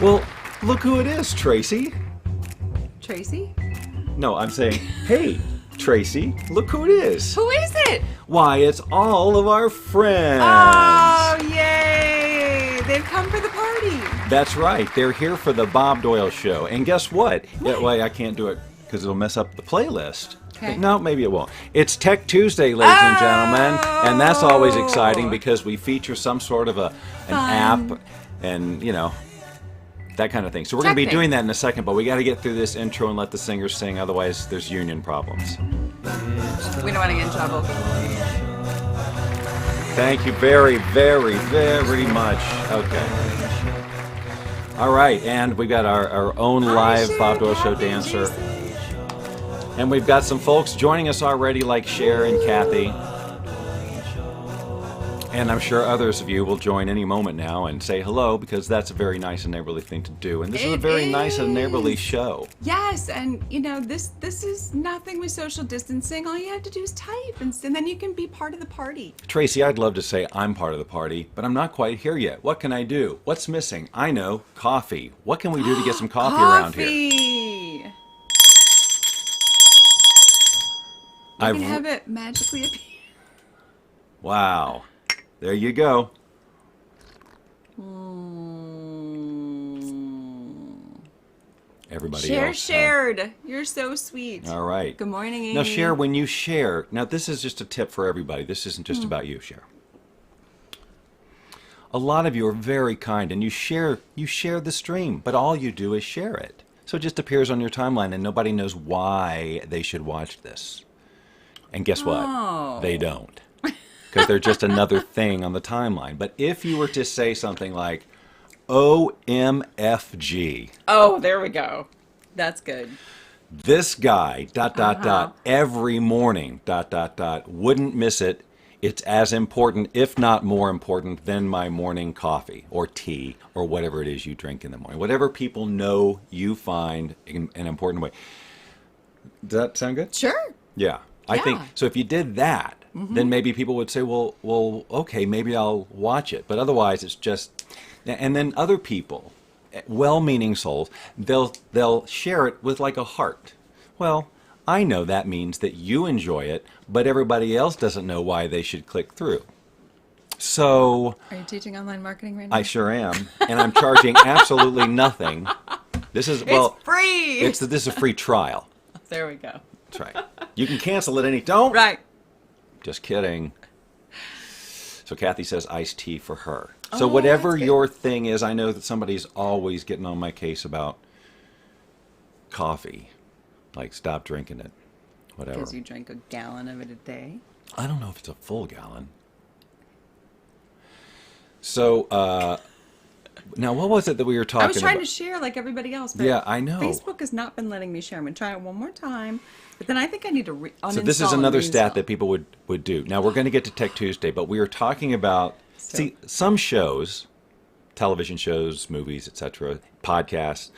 Well, look who it is, Tracy. Tracy? No, I'm saying, hey, Tracy, look who it is. Who is it? Why, it's all of our friends. Oh, yay! They've come for the party. That's right. They're here for the Bob Doyle Show. And guess what? Well, I can't do it because it'll mess up the playlist. Okay. No, maybe it won't. It's Tech Tuesday, ladies and gentlemen. And that's always exciting because we feature some sort of an app and, you know, that kind of thing. So we're going to be doing that in a second, but we got to get through this intro and let the singers sing, otherwise there's union problems. We don't want to get in trouble. Thank you very, very, very much. Okay. All right, and we've got our own live Bob Doyle Show dancer. And we've got some folks joining us already, like Cher and Kathy. And I'm sure others of you will join any moment now and say hello, because that's a very nice and neighborly thing to do. And this is a very nice and neighborly show. Yes, and you know, this is nothing with social distancing. All you have to do is type, and then you can be part of the party. Tracy, I'd love to say I'm part of the party, but I'm not quite here yet. What can I do? What's missing? I know, coffee. What can we do to get some coffee around here? You can have it magically appear. Wow. There you go. Everybody else. Shared. You're so sweet. All right. Good morning, Amy. Now, Cher, when you share, now this is just a tip for everybody. This isn't just about you, Cher. A lot of you are very kind, and you share the stream, but all you do is share it. So it just appears on your timeline, and nobody knows why they should watch this. And guess what? They don't. Because they're just another thing on the timeline. But if you were to say something like, OMFG. Oh, there we go. That's good. This guy, ... every morning, ... wouldn't miss it. It's as important, if not more important, than my morning coffee or tea or whatever it is you drink in the morning. Whatever people know you find an important way. Does that sound good? Sure. Yeah. I think, so if you did that, then maybe people would say, well, okay, maybe I'll watch it. But otherwise, it's just, and then other people, well-meaning souls, they'll share it with like a heart. Well, I know that means that you enjoy it, but everybody else doesn't know why they should click through. So... Are you teaching online marketing right now? I sure am. And I'm charging absolutely nothing. This is, well... It's free! This is a free trial. There we go. That's right. You can cancel at any... Don't! Right. Just kidding. So Kathy says iced tea for her. So whatever your thing is, I know that somebody's always getting on my case about coffee. Like, stop drinking it. Whatever. Because you drink a gallon of it a day? I don't know if it's a full gallon. So, now what was it that we were talking about? I was trying to share like everybody else, but yeah, I know. Facebook has not been letting me share. I'm going to try it one more time, but then I think I need to uninstall. So this is another stat that people would do. Now, we're going to get to Tech Tuesday, but we were talking about, see, some shows, television shows, movies, etc., podcasts,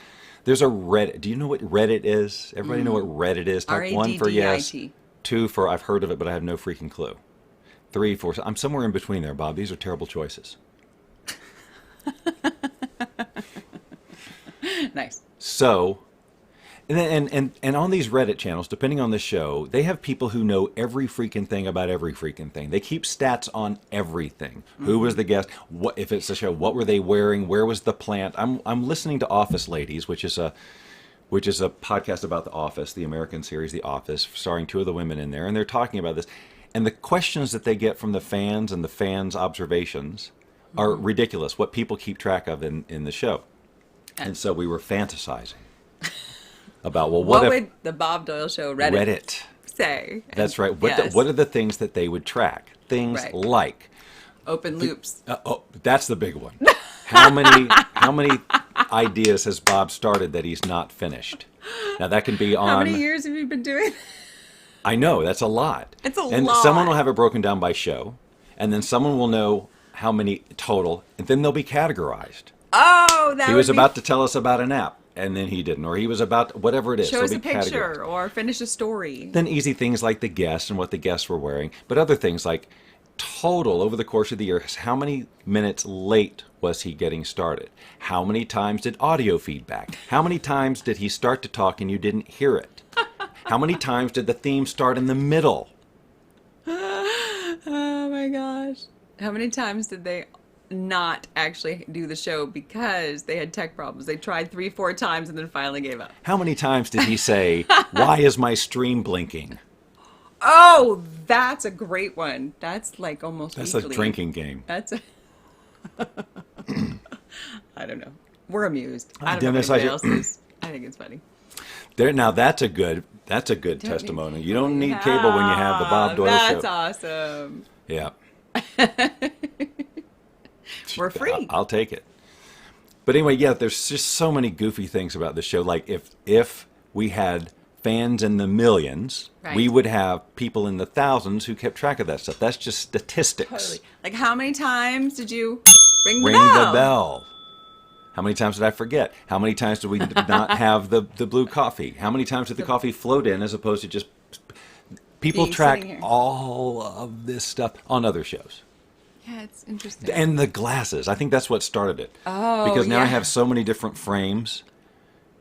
there's a Reddit. Do you know what Reddit is? Everybody know what Reddit is? Type 1 for yes, 2 for I've heard of it, but I have no freaking clue. 3 for I'm somewhere in between there, Bob. These are terrible choices. Nice. So, and on these Reddit channels, depending on the show, they have people who know every freaking thing about every freaking thing. They keep stats on everything. Who was the guest? What if it's a show? What were they wearing? Where was the plant? I'm listening to Office Ladies, which is a podcast about The Office, the American series The Office, starring 2 of the women in there, and they're talking about this. And the questions that they get from the fans and the fans' observations are ridiculous, what people keep track of in the show. And so we were fantasizing about, well, what would the Bob Doyle Show Reddit say? That's right. What are the things that they would track? Things like open loops. That's the big one. How many ideas has Bob started that he's not finished? Now that can be on. How many years have you been doing? I know, that's a lot. It's a lot. And someone will have it broken down by show, and then someone will know how many total, and then they'll be categorized. Oh, that he was about to tell us about an app, and then he didn't, or he was about whatever it is. Show us a picture or finish a story. Then easy things like the guests and what the guests were wearing, but other things like total over the course of the year, how many minutes late was he getting started? How many times did audio feedback? How many times did he start to talk and you didn't hear it? How many times did the theme start in the middle? Oh my gosh. How many times did they not actually do the show because they had tech problems? They tried 3-4 times and then finally gave up. How many times did he say, "Why is my stream blinking?" Oh, that's a great one. That's like almost That's weekly. a drinking game. That's a... I don't know. We're amused. I don't Dennis, know if anybody else is. I think it's funny. Now that's a good testimony. You don't need cable when you have the Bob Doyle show. That's awesome. Yeah. We're free. I'll take it. But anyway, yeah, there's just so many goofy things about this show. Like if we had fans in the millions, Right. we would have people in the thousands who kept track of that stuff. That's just statistics. Totally. Like, how many times did you ring Ring the the bell. How many times did I forget? How many times did we not have the blue coffee? How many times did the coffee float in as opposed to just... People Be track sitting here. all of this stuff on other shows. Yeah, it's interesting. And the glasses. I think that's what started it. Oh, because now I yeah. have so many different frames.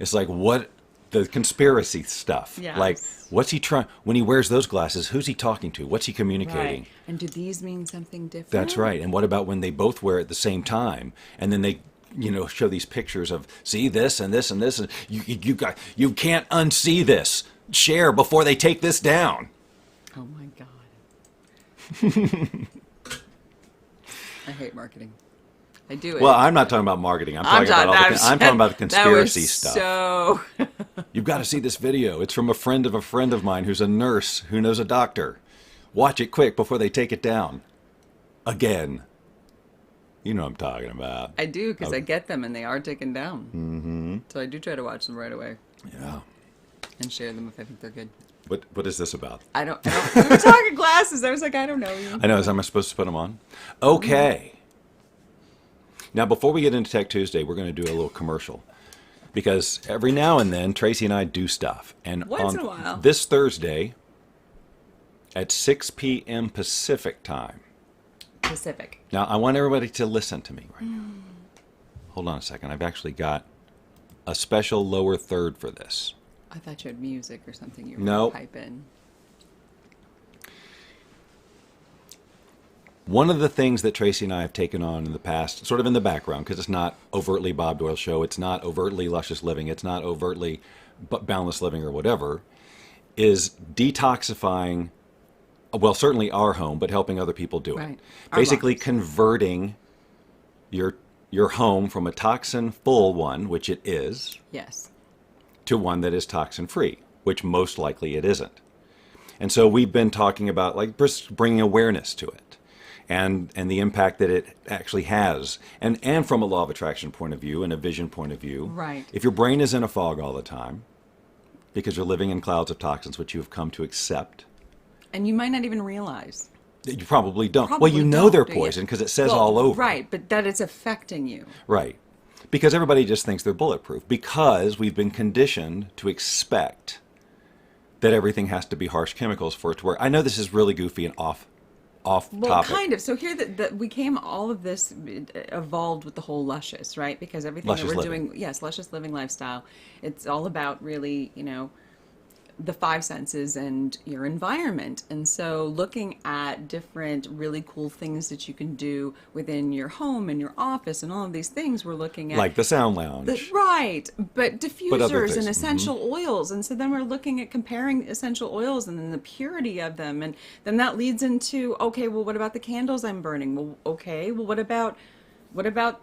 It's like, what... The conspiracy stuff. Yes. Like, what's he trying... When he wears those glasses, who's he talking to? What's he communicating? Right. And do these mean something different? That's right. And what about when they both wear it at the same time, and then they, show these pictures of see this and this and this, and you can't unsee this. Share before they take this down. Oh my God. I hate marketing. I do it. Well, I'm not talking about marketing. I'm talking about the conspiracy stuff. So You've got to see this video. It's from a friend of mine who's a nurse who knows a doctor. Watch it quick before they take it down. Again. You know what I'm talking about. I do, because I get them and they are taken down. Mm-hmm. So I do try to watch them right away Yeah. and share them if I think they're good. What is this about? I don't. We were talking glasses. I was like, I don't know you. I know. Am I supposed to put them on? Okay. Now, before we get into Tech Tuesday, we're going to do a little commercial. Because every now and then, Tracy and I do stuff. And Once on in a while. this Thursday at 6 p.m. Pacific time. Pacific. Now, I want everybody to listen to me right now. Hold on a second. I've actually got a special lower third for this. I thought you had music or something you were Nope. going to pipe in. One of the things that Tracy and I have taken on in the past, sort of in the background, because it's not overtly Bob Doyle Show, it's not overtly Luscious Living, it's not overtly Boundless Living or whatever, is detoxifying, well, certainly our home, but helping other people do it. Right. Our Basically lives. converting your home from a toxin-full one, which it is, Yes. to one that is toxin-free, which most likely it isn't. And so we've been talking about like just bringing awareness to it. And the impact that it actually has. And from a law of attraction point of view and a vision point of view. Right. If your brain is in a fog all the time, because you're living in clouds of toxins, which you have come to accept, And you might not even realize. you probably don't. Probably well, you know they're don't, do you? poison because it says Well, all over. Right, but that it's affecting you. Right. Because everybody just thinks they're bulletproof. Because we've been conditioned to expect that everything has to be harsh chemicals for it to work. I know this is really goofy and off Well, topic. kind of. So here, we came. All of this evolved with the whole luscious, right? Because everything Luscious that we're living. doing, yes, luscious living lifestyle. It's all about really, the five senses and your environment. And so, looking at different really cool things that you can do within your home and your office, and all of these things, we're looking at Like the sound lounge. right, but diffusers things. and essential oils, and so then we're looking at comparing essential oils and then the purity of them, and then that leads into, okay, well, what about the candles I'm burning? Well, okay, well, what about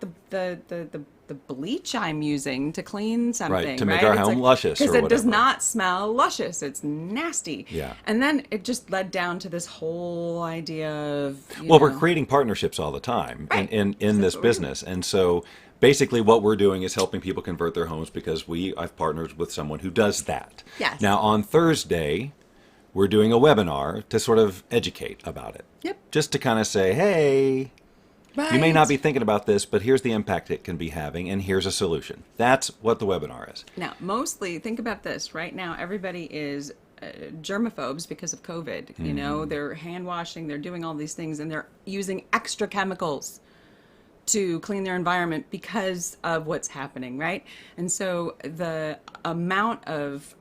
the bleach I'm using to clean something, to make our It's home luscious or because it does whatever. not smell luscious. It's nasty. Yeah. And then it just led down to this whole idea of Well, we're creating partnerships all the time Right. in That's this what we're business. And so basically what we're doing is helping people convert their homes because I've partnered with someone who does that. Yes. Now, on Thursday, we're doing a webinar to sort of educate about it. Yep. Just to kind of say, hey, you may not Right. be thinking about this, but here's the impact it can be having, and here's a solution. That's what the webinar is. Now, mostly, think about this. Right now, everybody is germaphobes because of COVID. You know, they're hand washing, they're doing all these things, and they're using extra chemicals to clean their environment because of what's happening, right? And so the amount of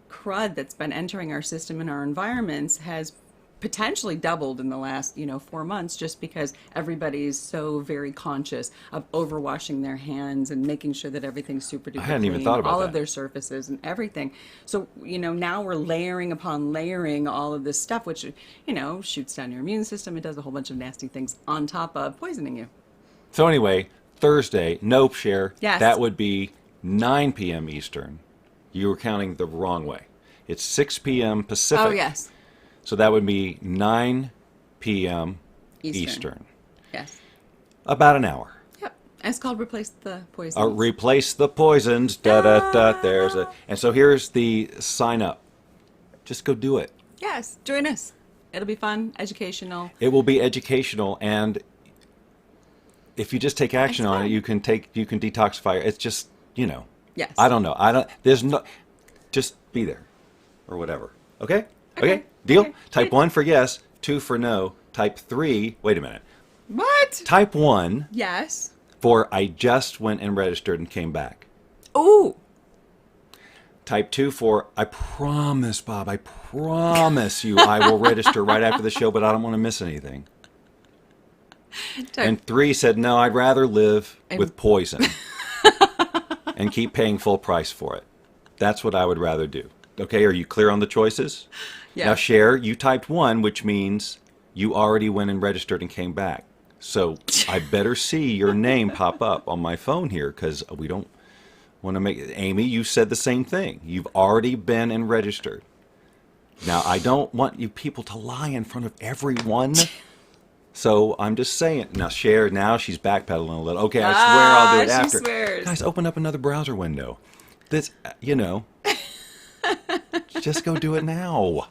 crud that's been entering our system and our environments has potentially doubled in the last 4 months, just because everybody's so very conscious of overwashing their hands and making sure that everything's super duper I hadn't clean, even thought about all that. of their surfaces and everything. So now we're layering upon layering all of this stuff, which shoots down your immune system. It does a whole bunch of nasty things on top of poisoning you. So anyway, Thursday, nope, share. Yes. That would be 9 p.m. Eastern. You were counting the wrong way. It's 6 p.m. Pacific. Oh yes, So that would be 9 p.m. Eastern. Eastern. Yes. About an hour. Yep. It's called Replace the Poison. Replace the poisons. Da da da. There's a. And so here's the sign up. Just go do it. Yes. Join us. It'll be fun, educational. It will be educational, and if you just take action It's on it, fun. you can detoxify. It's just Yes. I don't know. There's no. Just be there, or whatever. Okay. Okay. Deal. Okay. Type 1 for yes. 2 for no. Type 3. Wait a minute. What? Type 1 Yes. for I just went and registered and came back. Ooh. Type 2 for I promise, Bob, I promise you I will register right after the show, but I don't want to miss anything. And 3 said, no, I'd rather live with poison and keep paying full price for it. That's what I would rather do. Okay, are you clear on the choices? Yeah. Now, Cher, you typed 1, which means you already went and registered and came back. So I better see your name pop up on my phone here, because we don't want to make... Amy, you said the same thing. You've already been and registered. Now, I don't want you people to lie in front of everyone. So I'm just saying. Now, Cher, now she's backpedaling a little. Okay, I swear I'll do it she after. swears. Guys, open up another browser window. This, just go do it now.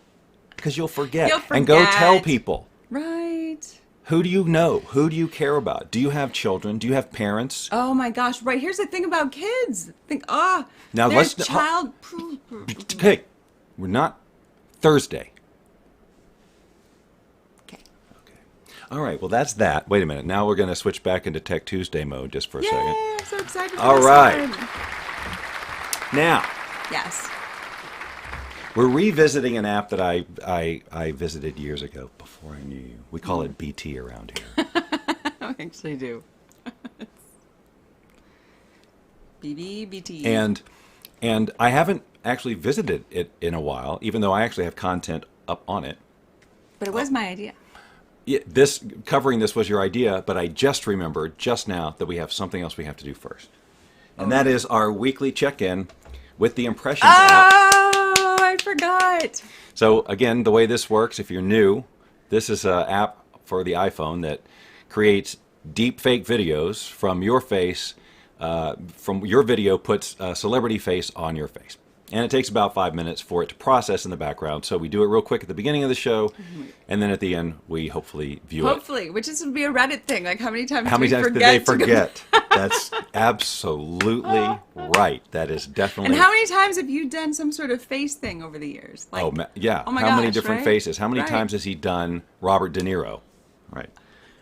Because you'll forget. You'll And go tell forget. people. Right. Who do you know? Who do you care about? Do you have children? Do you have parents? Oh my gosh. Right. Here's the thing about kids. Now, they're let's- child. Okay, we're not Thursday. Okay. All right, well, that's that. Wait a minute. Now we're going to switch back into Tech Tuesday mode just for a Yay! second. I'm so excited. For All this right. one. Now, Yes. we're revisiting an app that I visited years ago before I knew you. We call it BT around here. I actually do. BBBT. And I haven't actually visited it in a while, even though I actually have content up on it. But it was my idea. Yeah, covering this was your idea, but I just remembered just now that we have something else we have to do first. And that is our weekly check-in with the Impressions app. Oh, I forgot. So again, the way this works, if you're new, this is an app for the iPhone that creates deep fake videos from your face, from your video puts a celebrity face on your face. And it takes about 5 minutes for it to process in the background. So we do it real quick at the beginning of the show, and then at the end, we hopefully view it. Hopefully, which is would be a Reddit thing. Like how many times? How many do we times did they forget to forget? That's absolutely right. That is definitely... And how many times have you done some sort of face thing over the years? Like, yeah. Oh my How many gosh, different right? faces? How many Right. times has he done Robert De Niro? Right.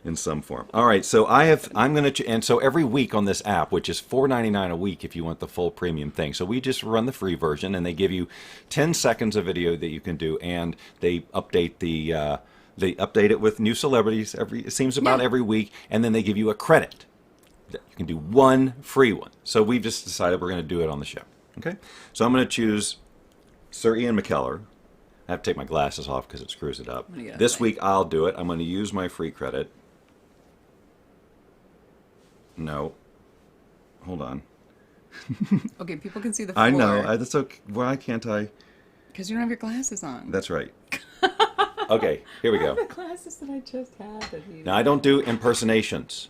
In some form. All right. So I'm going to, and so every week on this app, which is $4.99 a week if you want the full premium thing. So we just run the free version, and they give you 10 seconds of video that you can do, and they update they update it with new celebrities it seems about Yeah. every week, and then they give you a credit. You can do one free one. So we've just decided we're going to do it on the show. Okay? So I'm going to choose Sir Ian McKellar. I have to take my glasses off because it screws it up. gonna get out This of the way. week I'll do it. I'm going to use my free credit. No. Hold on. okay, people can see the. I floor know. That's okay. Why can't I? because you don't have your glasses on. That's right. Okay, here we go. The glasses that I just had. That you... Now, I don't do impersonations.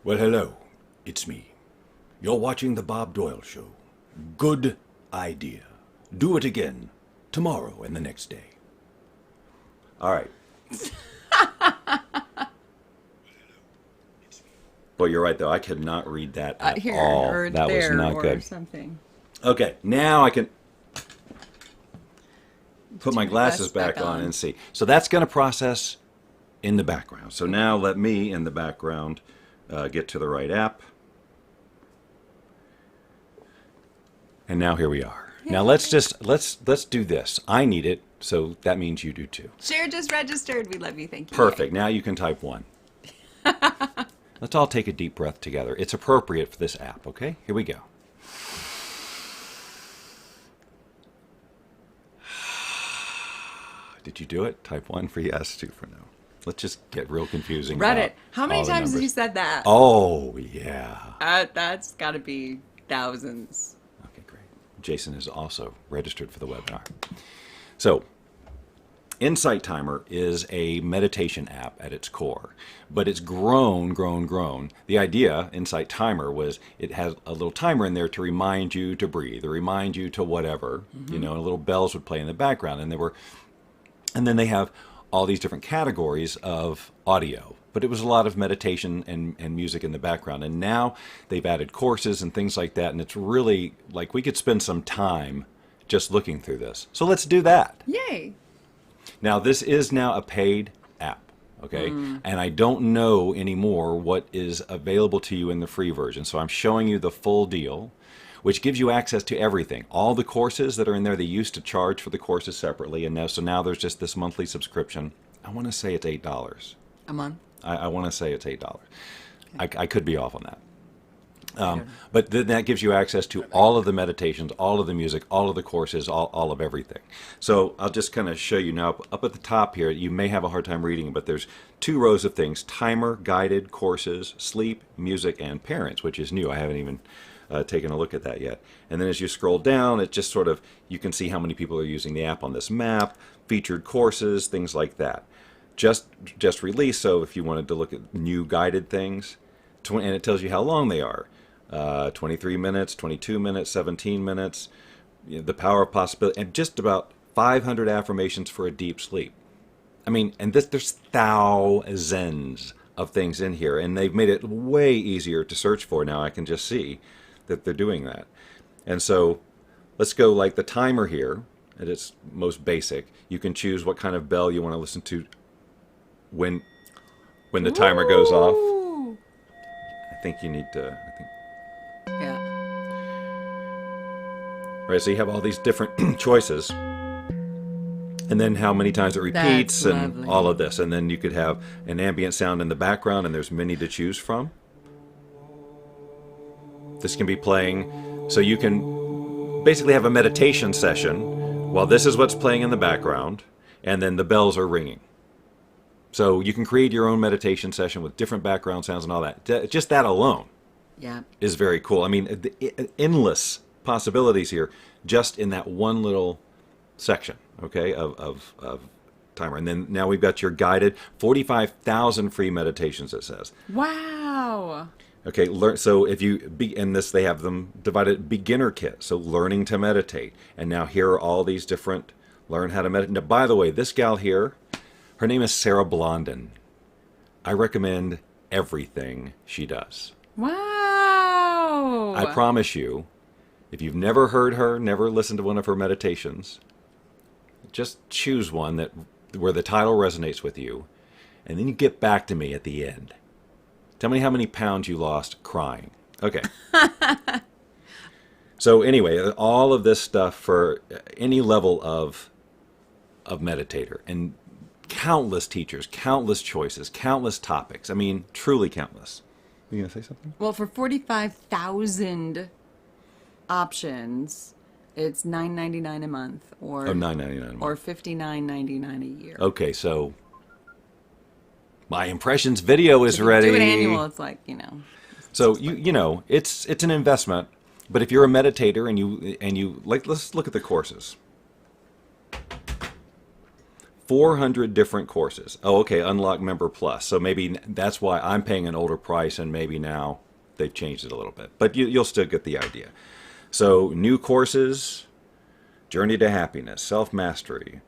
Well, hello. It's me. You're watching The Bob Doyle Show. Good idea. Do it again. Tomorrow and the next day. All right. Well, you're right, though. I could not read that at here all. or That was there not or good. something. Okay, now I can put my Turn the glasses back on and see. So that's going to process in the background. So now let me, in the background, get to the right app. And now here we are. Now let's do this. I need it, so that means you do too. Share just registered. We love you. Thank you. Perfect. Now you can type 1. Let's all take a deep breath together. It's appropriate for this app, okay? Here we go. Did you do it? Type 1 for yes, 2 for no. Let's just get real confusing. Reddit. How many all the times have numbers. you said that? Oh, yeah. That's got to be thousands. Okay, great. Jason is also registered for the webinar. So, Insight Timer is a meditation app at its core, but it's grown. The idea, Insight Timer, was it has a little timer in there to remind you to breathe, or remind you to whatever, and little bells would play in the background, and then they have all these different categories of audio. But it was a lot of meditation and music in the background. And now they've added courses and things like that. And it's really like we could spend some time just looking through this. So let's do that. Yay. Now, this is now a paid app, okay? And I don't know anymore what is available to you in the free version. So I'm showing you the full deal, which gives you access to everything. All the courses that are in there, they used to charge for the courses separately. And now there's just this monthly subscription. I want to say it's $8. A month? I want to say it's $8. I could be off on that. But then that gives you access to all of the meditations, all of the music, all of the courses, all of everything. So I'll just kind of show you now. Up at the top here, you may have a hard time reading, but there's 2 rows of things: timer, guided, courses, sleep, music, and parents, which is new. I haven't even taken a look at that yet. And then as you scroll down, it just sort of, you can see how many people are using the app on this map, featured courses, things like that. Just released, so if you wanted to look at new guided things, and it tells you how long they are. 23 minutes, 22 minutes, 17 minutes, the power of possibility, and just about 500 affirmations for a deep sleep. I mean, and there's thousands of things in here, and they've made it way easier to search for now. I can just see that they're doing that. And so let's go like the timer here at its most basic. You can choose what kind of bell you want to listen to when the timer goes off. I think you need to, Yeah. right, so you have all these different choices, and then how many times it repeats, That's and lovely. all of this, and then you could have an ambient sound in the background, and there's many to choose from. This can be playing, so you can basically have a meditation session while this is what's playing in the background, and then the bells are ringing. So you can create your own meditation session with different background sounds and all that. Just that alone Yeah. is very cool. I mean, endless possibilities here just in that one little section, okay, of timer. And then now we've got your guided 45,000 free meditations, it says. Wow. Okay, so if you in this, they have them divided beginner kit, so learning to meditate. And now here are all these different learn how to meditate. Now, by the way, this gal here, her name is Sarah Blondin. I recommend everything she does. Wow. I promise you, if you've never heard her, never listened to one of her meditations, just choose one where the title resonates with you, and then you get back to me at the end. Tell me how many pounds you lost crying. Okay. So anyway, all of this stuff for any level of meditator, and countless teachers, countless choices, countless topics. I mean, truly countless. You gonna say something? Well, for 45,000 options, it's $9.99 a month, or $9.99 a month. or $59.99 a year. Okay, so my impressions video is If you ready. do it annual, it's like, So you know, it's an investment, but if you're a meditator and you like, let's look at the courses. 400 different courses. Oh, okay, Unlock Member Plus. So maybe that's why I'm paying an older price, and maybe now they've changed it a little bit. But you'll still get the idea. So new courses: Journey to Happiness, Self-Mastery,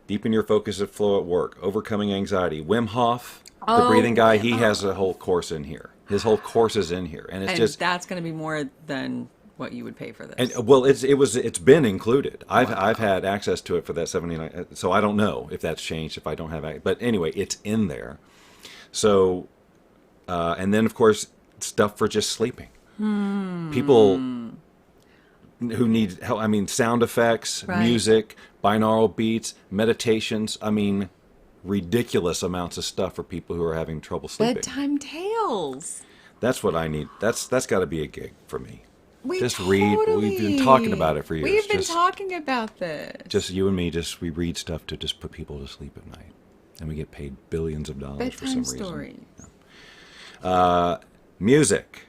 Deepen Your Focus and Flow at Work, Overcoming Anxiety. Wim Hof, the breathing guy, he has a whole course in here. His whole course is in here. And it's and just, that's going to be more than what you would pay for And this. well, it's been included. I've had access to it for that 79. So I don't know if that's changed if I don't have access. But anyway, it's in there. So and then of course stuff for just sleeping. People who need help. I mean, sound effects, Right. music, binaural beats, meditations. I mean, ridiculous amounts of stuff for people who are having trouble sleeping. Bedtime tales. That's what I need. That's got to be a gig for me. We Just read. We've been talking about it for years. We've been Just- talking about this. Just you and me, we read stuff to just put people to sleep at night. And we get paid billions of dollars for some Bedtime reason. stories. Music.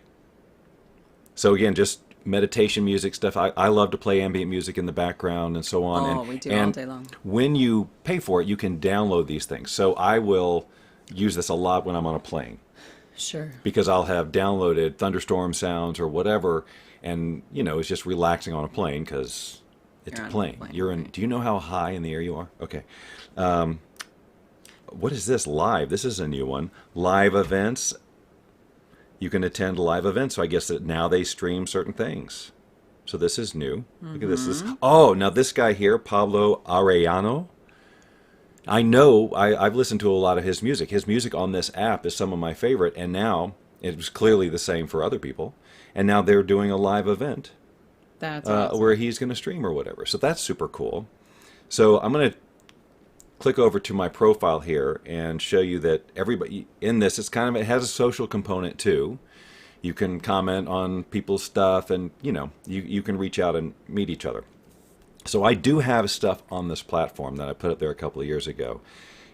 So again, just meditation music stuff. I love to play ambient music in the background and so on. Oh, and, we do and all day long. When you pay for it, you can download these things. So I will use this a lot when I'm on a plane. Sure. Because I'll have downloaded thunderstorm sounds or whatever, and it's just relaxing on a plane because it's You're a on a plane. plane, You're in. right. Do you know how high in the air you are? Okay. What is this? Live. This is a new one. Live events. You can attend live events. So I guess that now they stream certain things. So this is new. Look at this. Now this guy here, Pablo Arellano. I know I've listened to a lot of his music. His music on this app is some of my favorite, and now it was clearly the same for other people. And now they're doing a live event That's awesome. where he's going to stream or whatever. So that's super cool. So I'm going to click over to my profile here and show you that everybody in this, it has a social component too. You can comment on people's stuff, and you can reach out and meet each other. So I do have stuff on this platform that I put up there a couple of years ago.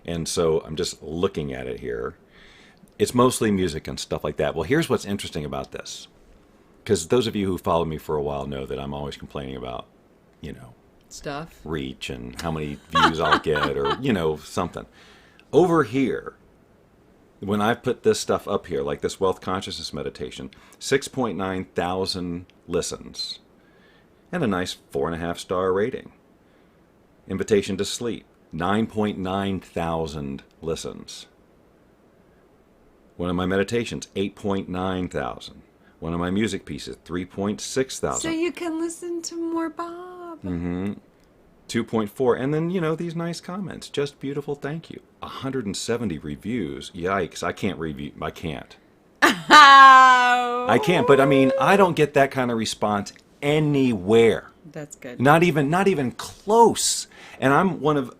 And so I'm just looking at it here. It's mostly music and stuff like that. Well, here's what's interesting about this. Because those of you who followed me for a while know that I'm always complaining about, Stuff. reach and how many views I'll get or, something. Over here, when I put this stuff up here, like this wealth consciousness meditation, 6.9 thousand listens. And a nice 4.5 star rating. Invitation to Sleep, 9.9 thousand listens. One of my meditations, 8.9 thousand. One of my music pieces, 3.6 thousand. So you can listen to more Bob. 2.4, and then these nice comments, just beautiful, thank you. 170 reviews. Yikes! I can't review. I can't. I can't. But I mean, I don't get that kind of response anywhere. That's good. Not even close. And I'm one of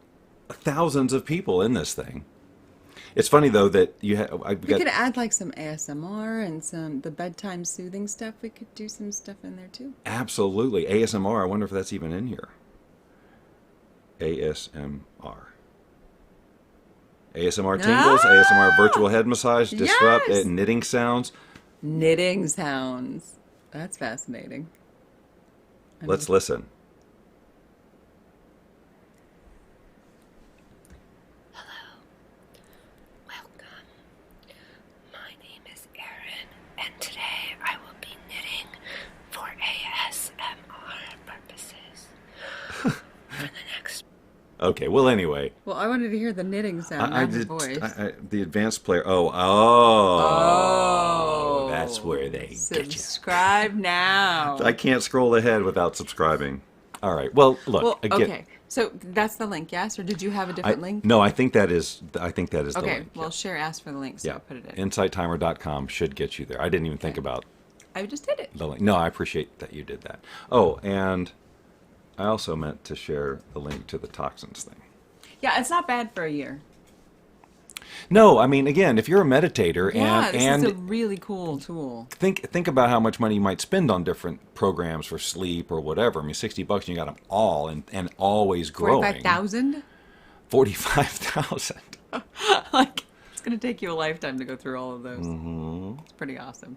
thousands of people in this thing. It's funny though that We could add like some ASMR and the bedtime soothing stuff. We could do some stuff in there too. absolutely ASMR. I wonder if that's even in here. ASMR tingles, ASMR virtual head massage, disrupt Yes! knitting sounds. Knitting sounds. That's fascinating. Let's listen. Welcome. My name is Erin, and today I will be knitting for ASMR purposes. For the next Okay. Well, anyway, Well, I wanted to hear the knitting sound, not the voice. The advanced player. Oh, that's where they get you. Subscribe now. I can't scroll ahead without subscribing. All right. Well, look. Well, again, okay. So that's the link, yes? Or did you have a different link? No, I think that is the Okay. link. Well, Cher asked for the link, so yeah. I'll put it in. InsightTimer.com should get you there. I didn't even think about I just did it. the link. No, I appreciate that you did that. Oh, and I also meant to share the link to the toxins thing. Yeah, it's not bad for a year. No, I mean, again, if you're a meditator Yeah, this and is a really cool tool. think about how much money you might spend on different programs for sleep or whatever. I mean, $60 and you got them all and always growing. 45,000? 45,000. Like, it's going to take you a lifetime to go through all of those. Mm-hmm. It's pretty awesome.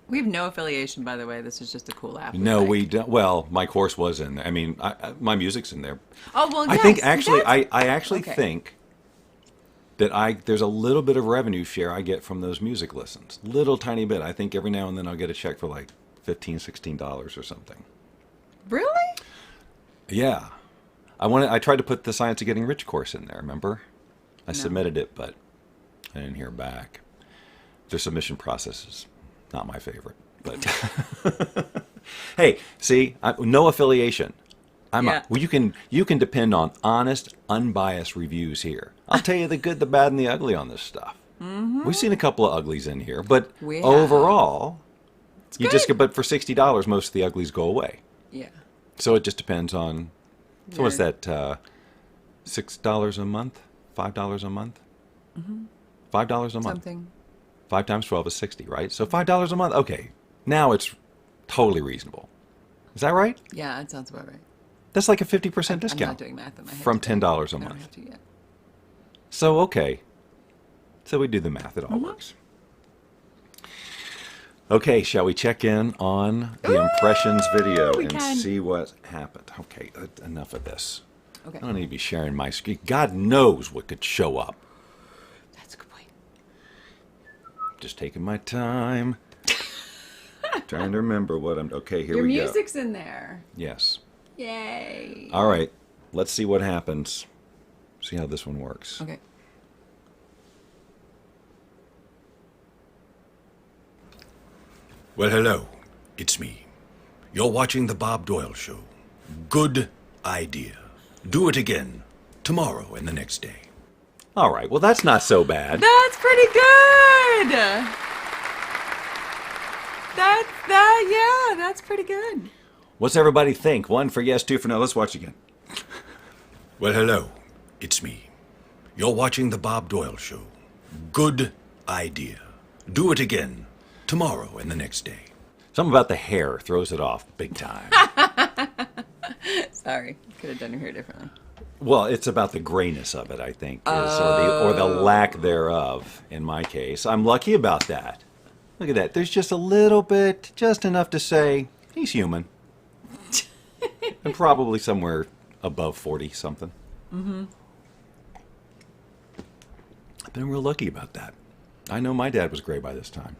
We have no affiliation, by the way. This is just a cool app. No, like. we don't. Well, my course was in there. I mean, my music's in there. Oh, well, I yes, think actually, that's- I actually okay. think that there's a little bit of revenue share I get from those music listens. Little tiny bit. I think every now and then I'll get a check for like $15, $16 or something. Really? Yeah. I tried to put the Science of Getting Rich course in there, remember? I submitted it, but I didn't hear back. Their submission process is not my favorite. But hey, see, no affiliation. Yeah. Well, you can depend on honest, unbiased reviews here. I'll tell you the good, the bad, and the ugly on this stuff. Mm-hmm. We've seen a couple of uglies in here, but We have. overall, you just good. get. But for $60, most of the uglies go away. Yeah. So it just depends on. So what's Your- that? $6 a month? $5 a month? $5 a month. Something. 5 times 12 is 60, right? So $5 a month. Okay, now it's totally reasonable. Is that right? Yeah, that sounds about right. That's like a 50% I'm discount not doing math in my head. from today. $10 a I don't month. have to yet. So, okay. So we do the math. It all works. Okay, shall we check in on the impressions video we and can. see what happened? Okay, enough of this. Okay. I don't need to be sharing my screen. God knows what could show up. That's a good point. Just taking my time. Trying to remember what I'm... Okay, here Your we go. music's in there. Yes. Yay. All right. Let's see what happens. See how this one works. Okay. Well, hello. It's me. You're watching The Bob Doyle Show. Good idea. Do it again. Tomorrow and the next day. All right. Well, that's not so bad. That's pretty good. That's pretty good. What's everybody think? 1 for yes, 2 for no. Let's watch again. Well, hello. It's me. You're watching The Bob Doyle Show. Good idea. Do it again. Tomorrow and the next day. Something about the hair throws it off big time. Sorry, could have done your hair differently. Well, it's about the grayness of it, I think, or the lack thereof. In my case, I'm lucky about that. Look at that. There's just a little bit, just enough to say he's human, and probably somewhere above 40 something. Mm-hmm. I've been real lucky about that. I know my dad was gray by this time.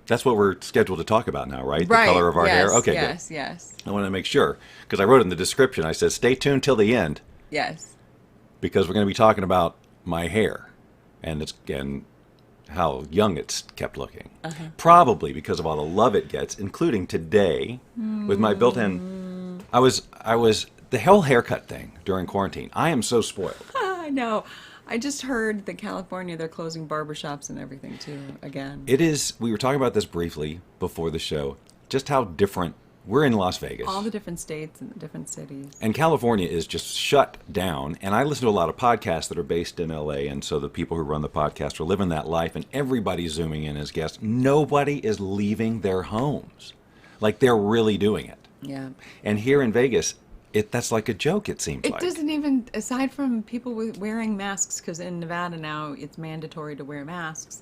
That's what we're scheduled to talk about now, right? Right. The color of our hair. Okay, Yes. good. Yes. I want to make sure because I wrote in the description. I said, "Stay tuned till the end." Yes. Because we're going to be talking about my hair and how young it's kept looking. Probably because of all the love it gets, including today with my built-in. I was the whole haircut thing during quarantine. I am so spoiled. I know. I just heard that California, they're closing barbershops and everything too again. It is. We were talking about this briefly before the show. Just how different. We're in Las Vegas. All the different states and the different cities. And California is just shut down. And I listen to a lot of podcasts that are based in LA. And so the people who run the podcast are living that life. And everybody's zooming in as guests. Nobody is leaving their homes. Like they're really doing it. Yeah. And here in Vegas, that's like a joke, it seems It like. doesn't even, aside from people wearing masks, because in Nevada now it's mandatory to wear masks.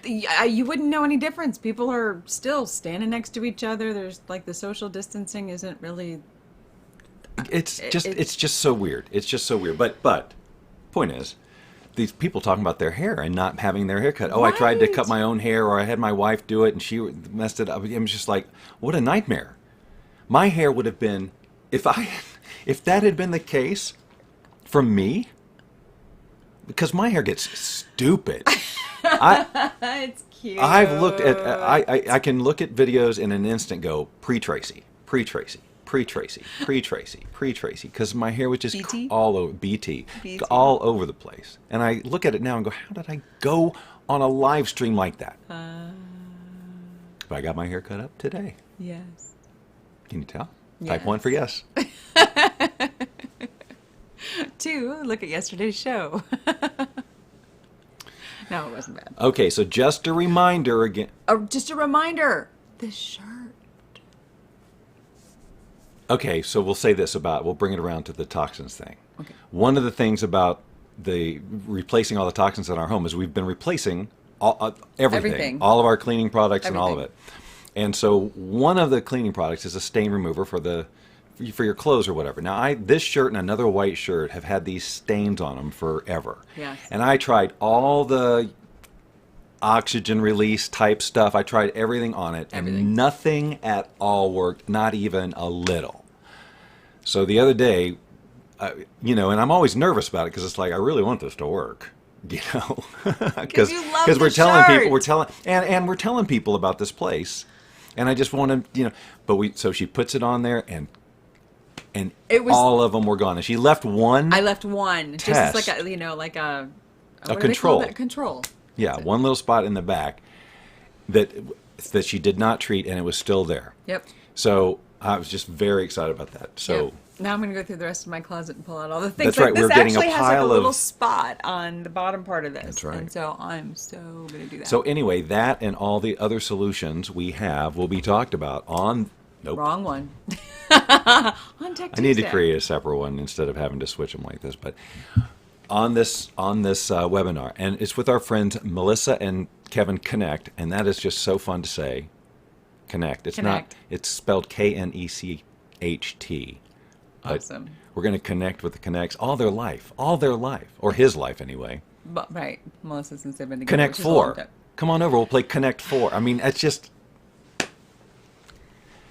You wouldn't know any difference. People are still standing next to each other. There's like the social distancing isn't really. It's just so weird. It's just so weird. But point is, these people talking about their hair and not having their hair cut. Oh, I tried to Right. cut my own hair, or I had my wife do it and she messed it up. I'm just like, what a nightmare. My hair would have been, if that had been the case for me, because my hair gets stupid. It's cute. I've looked at, I can look at videos in an instant, go pre-Tracy, pre-Tracy, pre-Tracy, pre-Tracy, pre-Tracy, because my hair was just BT? all over, BT, BT. all over the place. And I look at it now and go, how did I go on a live stream like that? But I got my hair cut up today. Yes. Can you tell? Yes. Type 1 for yes. 2, look at yesterday's show. No, it wasn't bad. Okay, so just a reminder again. Just a reminder, this shirt. Okay, so we'll say this we'll bring it around to the toxins thing. Okay. One of the things about the replacing all the toxins in our home is we've been replacing everything, all of our cleaning products and all of it. And so one of the cleaning products is a stain remover for your clothes or whatever. Now, this shirt and another white shirt have had these stains on them forever. Yes. And I tried all the oxygen release type stuff. I tried everything on it, and nothing at all worked, not even a little. So the other day, and I'm always nervous about it because it's like, I really want this to work. You know, 'Cause you love the we're telling people shirt. we're telling and we're telling people about this place, and I just want to, you know. But so she puts it on there, and It was. all of them were gone, and she left one. I left one, just as like Test. a, like a what do they call control. that? Control. Yeah, one little spot in the back that she did not treat, and it was still there. Yep. So I was just very excited about that. So. Yep. Now I'm going to go through the rest of my closet and pull out all the things. That's right, This we're getting a actually has like a pile little of- spot on the bottom part of this. That's right. And so I'm so going to do that. So anyway, that and all the other solutions we have will be talked about on. Nope. Wrong one. On Tech I need to Tuesday. create a separate one instead of having to switch them like this. But on this webinar, and it's with our friends Melissa and Kevin Connect, and that is just so fun to say. Connect. It's Connect. not. It's spelled Knecht. But Awesome. we're going to connect with the Connects all their life, or his life anyway. But, right. Melissa, since they've been together. Connect which is a long 4. time. Come on over. We'll play Connect 4. I mean, it's just.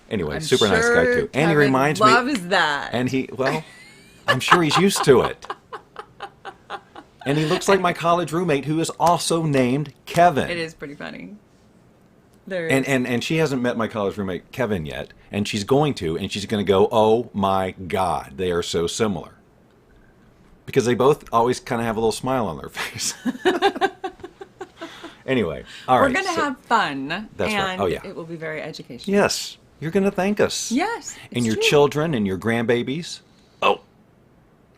Anyway, I'm super nice guy sure too, and he Kevin reminds me. loves that. And I'm sure he's used to it. And he looks like my college roommate, who is also named Kevin. It is pretty funny. There And she hasn't met my college roommate Kevin yet, and she's going to, and she's going to go, oh my God, they are so similar. Because they both always kind of have a little smile on their face. Anyway, all right. We're going to have fun. That's right. And Oh, yeah. it will be very educational. Yes, you're going to thank us. Yes. And it's your true. children and your grandbabies. Oh,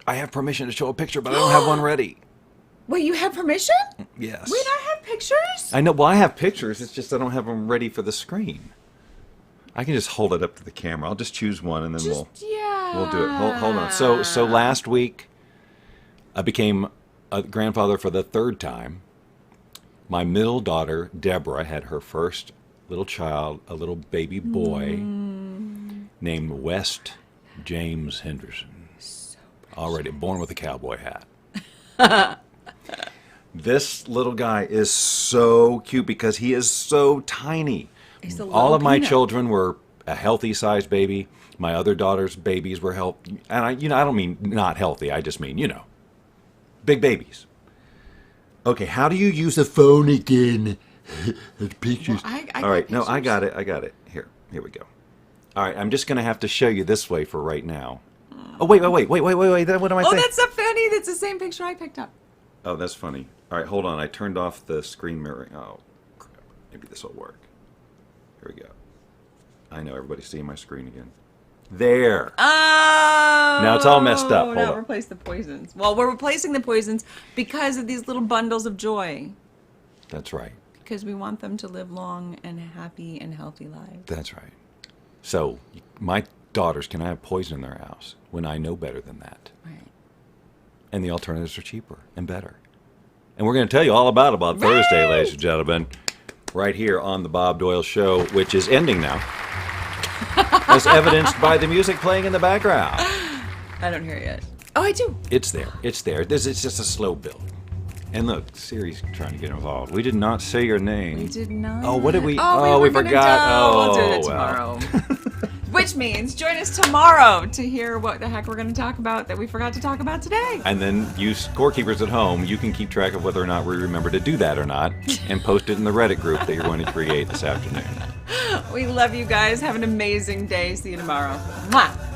I have permission to show a picture, but I don't have one ready. Wait, you have permission? Yes. Wait, I have pictures? I know. Well, I have pictures. It's just I don't have them ready for the screen. I can just hold it up to the camera. I'll just choose one, and then we'll do it. Hold on. So last week, I became a grandfather for the 3rd time. My middle daughter, Deborah, had her first little child, a little baby boy named West James Henderson. Already born with a cowboy hat. This little guy is so cute because he is so tiny. He's a All little of my peanut. children were a healthy sized baby. My other daughter's babies were healthy. And I don't mean not healthy. I just mean, big babies. Okay, how do you use the phone again? The pictures. Well, I All right, got no, I pictures. got it. Here we go. All right, I'm just going to have to show you this way for right now. Oh, wait. What am I Oh, saying? that's so funny. That's the same picture I picked up. Oh, that's funny. All right, hold on. I turned off the screen mirroring. Oh, crap. Maybe this will work. Here we go. I know everybody's seeing my screen again. There. Oh! Now it's all messed up. Hold Now on. replace the poisons. Well, we're replacing the poisons because of these little bundles of joy. That's right. Because we want them to live long and happy and healthy lives. That's right. So, my daughters can have poison in their house when I know better than that. Right. And the alternatives are cheaper and better. And we're going to tell you all about Thursday, ladies and gentlemen, right here on the Bob Doyle Show, which is ending now, as evidenced by the music playing in the background. I don't hear it yet. Oh, I do. It's there. It's just a slow build. And look, Siri's trying to get involved. We did not say your name. We did not. Oh, what did we? Oh, we were gonna forgot. do- We'll do Oh, it well. tomorrow. Which means join us tomorrow to hear what the heck we're going to talk about that we forgot to talk about today. And then you scorekeepers at home, you can keep track of whether or not we remember to do that or not, and post it in the Reddit group that you're going to create this afternoon. We love you guys. Have an amazing day. See you tomorrow. Mwah.